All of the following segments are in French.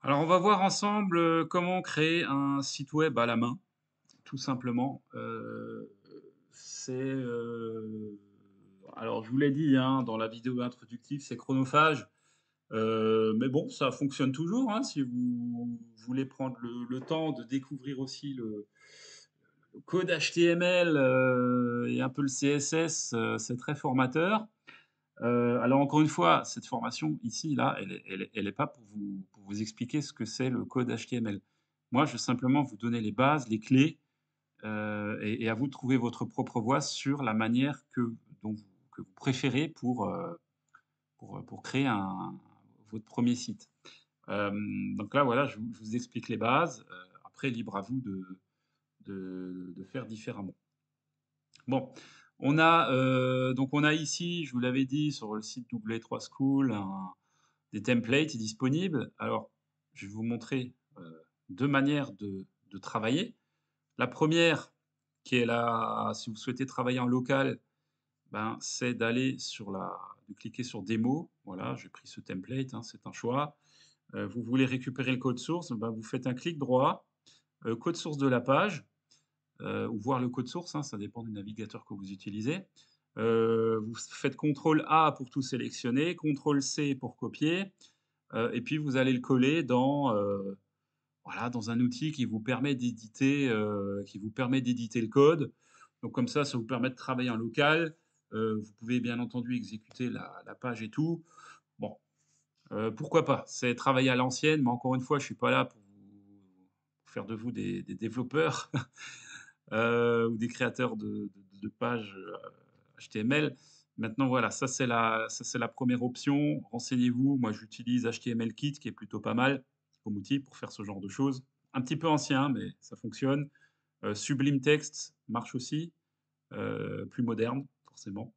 Alors, on va voir ensemble, comment créer un site web à la main, tout simplement. Alors je vous l'ai dit, hein, dans la vidéo introductive, c'est chronophage, mais bon, ça fonctionne toujours, hein, si vous voulez prendre le temps de découvrir aussi le code HTML, et un peu le CSS, c'est très formateur. Alors encore une fois, cette formation ici, là, elle est pas pour vous expliquer ce que c'est le code HTML. Moi, je veux simplement vous donner les bases, les clés, et à vous de trouver votre propre voie sur la manière que vous préférez pour créer votre premier site. Donc là, voilà, je vous explique les bases, après libre à vous de faire différemment. Bon, on a ici, je vous l'avais dit, sur le site W3 School, des templates disponibles. Alors, je vais vous montrer, 2 manières de travailler. La première, qui est là, si vous souhaitez travailler en local, ben, c'est de cliquer sur démo. Voilà, j'ai pris ce template, hein, c'est un choix. Vous voulez récupérer le code source, ben, vous faites un clic droit, code source de la page, ou voir le code source, hein, ça dépend du navigateur que vous utilisez. Vous faites CTRL A pour tout sélectionner, CTRL C pour copier, et puis vous allez le coller voilà, dans un outil qui vous permet d'éditer le code. Donc comme ça vous permet de travailler en local. Vous pouvez bien entendu exécuter la page et tout. Bon, pourquoi pas? C'est travailler à l'ancienne, mais encore une fois, je suis pas là pour faire de vous des développeurs, ou des créateurs de pages, HTML. Maintenant voilà, ça c'est la première option. Renseignez-vous. Moi, j'utilise HTML-Kit qui est plutôt pas mal comme outil pour faire ce genre de choses. Un petit peu ancien, mais ça fonctionne. Sublime Text marche aussi, plus moderne forcément.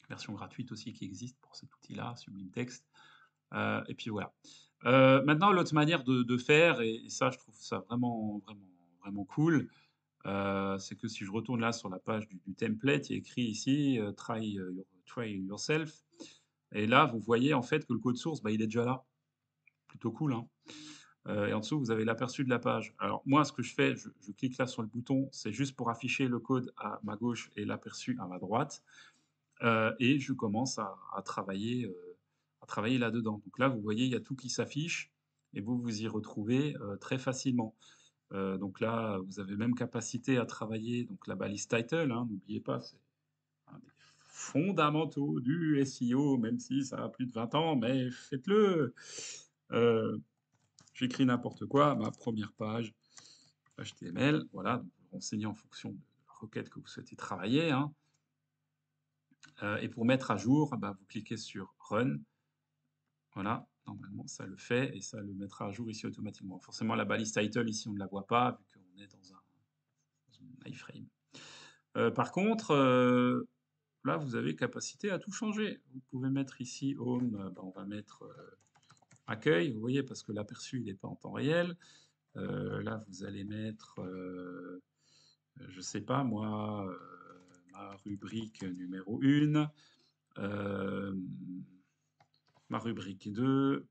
Version gratuite aussi qui existe pour cet outil-là, Sublime Text. Et puis voilà. Maintenant l'autre manière de faire et ça je trouve ça vraiment cool, c'est que si je retourne là sur la page du template, il y a écrit ici, try yourself, et là, vous voyez en fait que le code source, bah, il est déjà là. Plutôt cool, hein? Et en dessous, vous avez l'aperçu de la page. Alors moi, ce que je fais, je clique là sur le bouton, c'est juste pour afficher le code à ma gauche et l'aperçu à ma droite, et je commence à travailler là-dedans. Donc là, vous voyez, il y a tout qui s'affiche et vous vous y retrouvez, très facilement. Donc là, vous avez même capacité à travailler donc la balise title, hein, n'oubliez pas, c'est un des fondamentaux du SEO, même si ça a plus de 20 ans, mais faites-le! Heu, J'écris n'importe quoi, ma première page HTML, voilà, donc vous renseignez en fonction de la requête que vous souhaitez travailler, hein, et pour mettre à jour, bah, vous cliquez sur Run, voilà, normalement ça le fait et ça le mettra à jour ici automatiquement. Forcément la balise title ici on ne la voit pas vu qu'on est dans un iframe. Par contre, là, vous avez capacité à tout changer. Vous pouvez mettre ici home, bah, on va mettre, accueil, vous voyez? Parce que l'aperçu, il n'est pas en temps réel. Là, vous allez mettre, je sais pas moi, ma rubrique numéro 1, ma rubrique 2,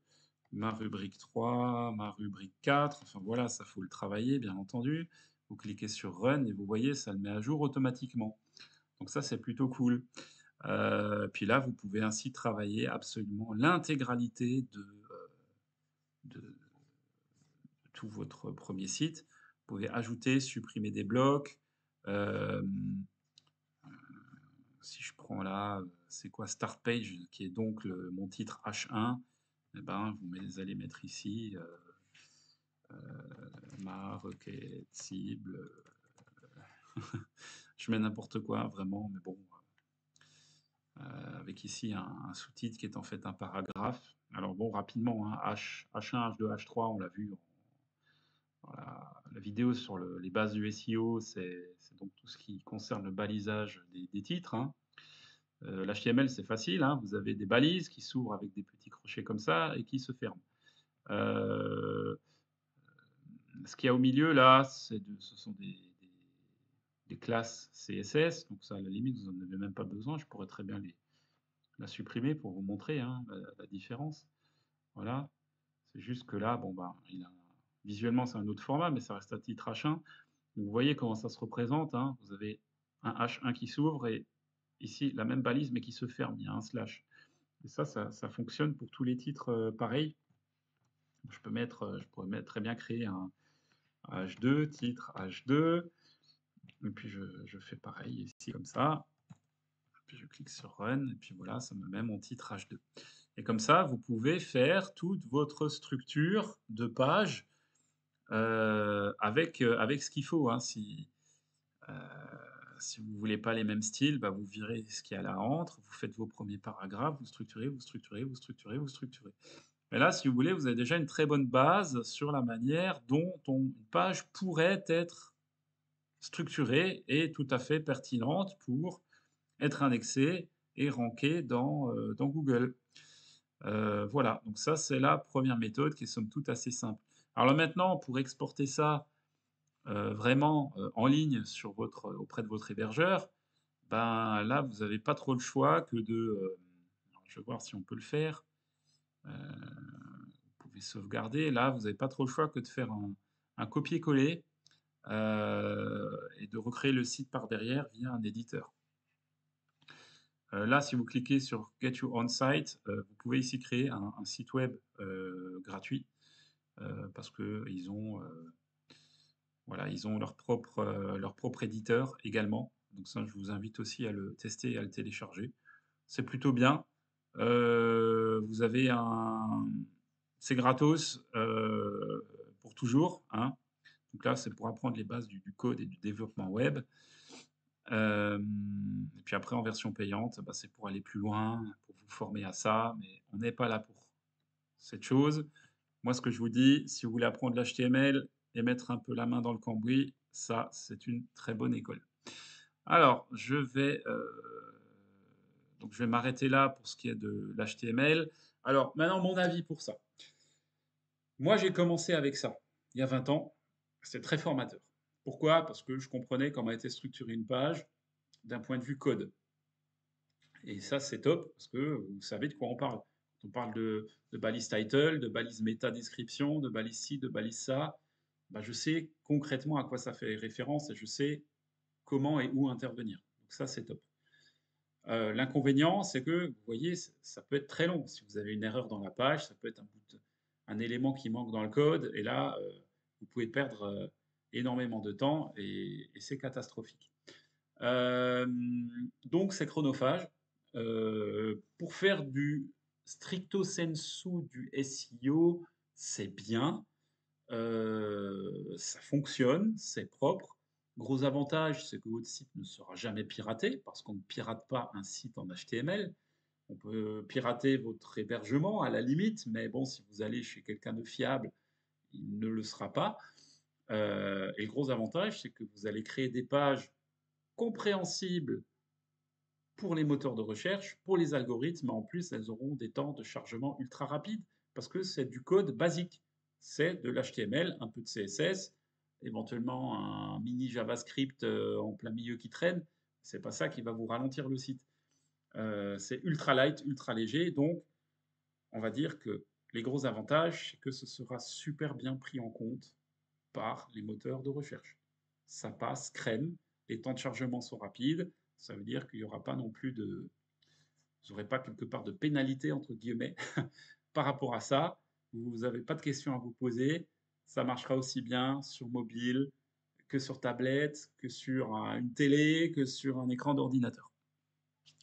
ma rubrique 3, ma rubrique 4. Enfin voilà, ça faut le travailler bien entendu. Vous cliquez sur run et vous voyez, ça le met à jour automatiquement. Donc ça, c'est plutôt cool. Puis là, vous pouvez ainsi travailler absolument l'intégralité de tout votre premier site. Vous pouvez ajouter, supprimer des blocs. Hem, Si je prends là, c'est quoi? Start page qui est donc mon titre H1, et ben, vous allez mettre ici, ma requête cible, je mets n'importe quoi vraiment, mais bon, avec ici un sous-titre qui est en fait un paragraphe. Alors bon, rapidement, hein, H1, H2, H3, on l'a vu dans la vidéo sur les bases du SEO, c'est donc tout ce qui concerne le balisage des titres, hein. L'HTML, c'est facile, hein, vous avez des balises qui s'ouvrent avec des petits crochets comme ça et qui se ferment. Heu, Ce qu'il y a au milieu là, ce sont des classes CSS, donc ça, à la limite, vous en avez même pas besoin. Je pourrais très bien la supprimer pour vous montrer, hein, la différence. Voilà, C'est juste que là, bon, ben, visuellement, c'est un autre format, mais ça reste un titre H1. Vous voyez comment ça se représente, hein. Vous avez un H1 qui s'ouvre et ici, la même balise, mais qui se ferme. Il y a un slash et ça fonctionne pour tous les titres, pareils. Je pourrais mettre très bien créer un H2, titre H2 et puis je fais pareil ici comme ça. Puis je clique sur run et puis voilà, ça me met mon titre H2 et comme ça, vous pouvez faire toute votre structure de page, avec ce qu'il faut, hein. Heu, si vous voulez pas les mêmes styles, bah, vous virez ce qu'il y a là entre, vous faites vos premiers paragraphes, vous structurez, vous structurez, vous structurez, vous structurez. Mais là, si vous voulez, vous avez déjà une très bonne base sur la manière dont une page pourrait être structurée et tout à fait pertinente pour être indexée et rankée dans Google. Voilà, donc ça, c'est la première méthode qui est somme toute assez simple. Alors là, maintenant, pour exporter ça, vraiment, en ligne sur auprès de votre hébergeur, ben, là, vous avez pas trop le choix que alors je vais voir si on peut le faire. Vous pouvez sauvegarder. Là, vous avez pas trop le choix que de faire un copier-coller, et de recréer le site par derrière via un éditeur. Là, si vous cliquez sur Get You On Site, vous pouvez ici créer un site web, gratuit, parce qu'ils ont, voilà, ils ont leur propre éditeur également. Donc ça, je vous invite aussi à le tester et à le télécharger. C'est plutôt bien. Vous avez un c'est gratos, pour toujours, hein. Donc là, c'est pour apprendre les bases du code et du développement web. Et puis après en version payante, bah, c'est pour aller plus loin, pour vous former à ça, mais on n'est pas là pour cette chose. Moi, ce que je vous dis, si vous voulez apprendre l'HTML et mettre un peu la main dans le cambouis, ça, c'est une très bonne école. Alors, je vais m'arrêter là pour ce qui est de l'HTML. Alors, maintenant, mon avis pour ça. Moi, j'ai commencé avec ça il y a 20 ans. C'était très formateur. Pourquoi? Parce que je comprenais comment était structurée une page d'un point de vue code. Et ça, c'est top parce que vous savez de quoi on parle. On parle de balise title, de balise méta description, de balise ci, de balise ça. Bah, je sais concrètement à quoi ça fait référence et je sais comment et où intervenir. Donc ça, c'est top. L'inconvénient, c'est que, vous voyez, ça peut être très long. Si vous avez une erreur dans la page, ça peut être un élément qui manque dans le code et là, vous pouvez perdre, énormément de temps et c'est catastrophique. Donc c'est chronophage. Pour faire du stricto sensu du SEO, c'est bien, ça fonctionne, c'est propre. Gros avantage, c'est que votre site ne sera jamais piraté parce qu'on ne pirate pas un site en HTML. On peut pirater votre hébergement à la limite, mais bon, si vous allez chez quelqu'un de fiable, il ne le sera pas. Et le gros avantage, c'est que vous allez créer des pages compréhensibles pour les moteurs de recherche, pour les algorithmes, en plus, elles auront des temps de chargement ultra rapides parce que c'est du code basique. C'est de l'HTML, un peu de CSS, éventuellement un mini JavaScript en plein milieu qui traîne. C'est pas ça qui va vous ralentir le site. C'est ultra light, ultra léger, donc on va dire que les gros avantages, c'est que ce sera super bien pris en compte par les moteurs de recherche. Ça passe crème, les temps de chargement sont rapides, ça veut dire qu'il n'y aura pas non plus vous n'aurez pas quelque part de pénalité entre guillemets par rapport à ça. Vous n'avez pas de questions à vous poser. Ça marchera aussi bien sur mobile que sur tablette, que sur une télé, que sur un écran d'ordinateur.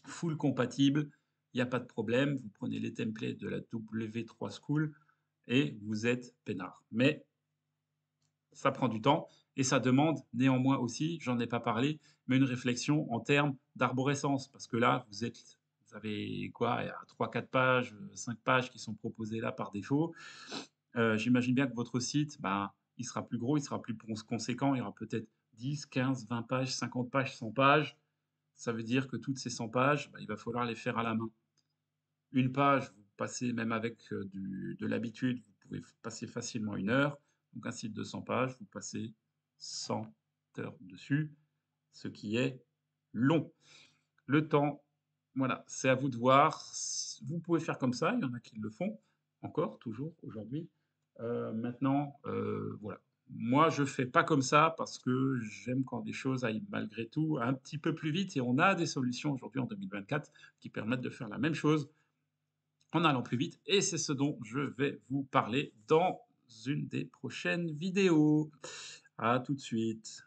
Full compatible, il n'y a pas de problème. Vous prenez les templates de la W3 School et vous êtes peinard. Mais ça prend du temps et ça demande néanmoins aussi, j'en ai pas parlé, mais une réflexion en termes d'arborescence. Parce que là, vous avez quoi? Il y a 3-4 pages, 5 pages qui sont proposées là par défaut. J'imagine bien que votre site, ben, il sera plus gros, il sera plus conséquent. Il y aura peut-être 10, 15, 20 pages, 50 pages, 100 pages. Ça veut dire que toutes ces 100 pages, bah, il va falloir les faire à la main. Une page, vous passez même avec de l'habitude, vous pouvez passer facilement 1 heure. Donc un site de 100 pages, vous passez 100 heures dessus, ce qui est long. Le temps, voilà, c'est à vous de voir. Vous pouvez faire comme ça, il y en a qui le font encore, toujours, aujourd'hui. Maintenant, voilà. Moi, je fais pas comme ça parce que j'aime quand les choses aillent malgré tout un petit peu plus vite et on a des solutions aujourd'hui en 2024 qui permettent de faire la même chose en allant plus vite et c'est ce dont je vais vous parler dans une des prochaines vidéos. À tout de suite.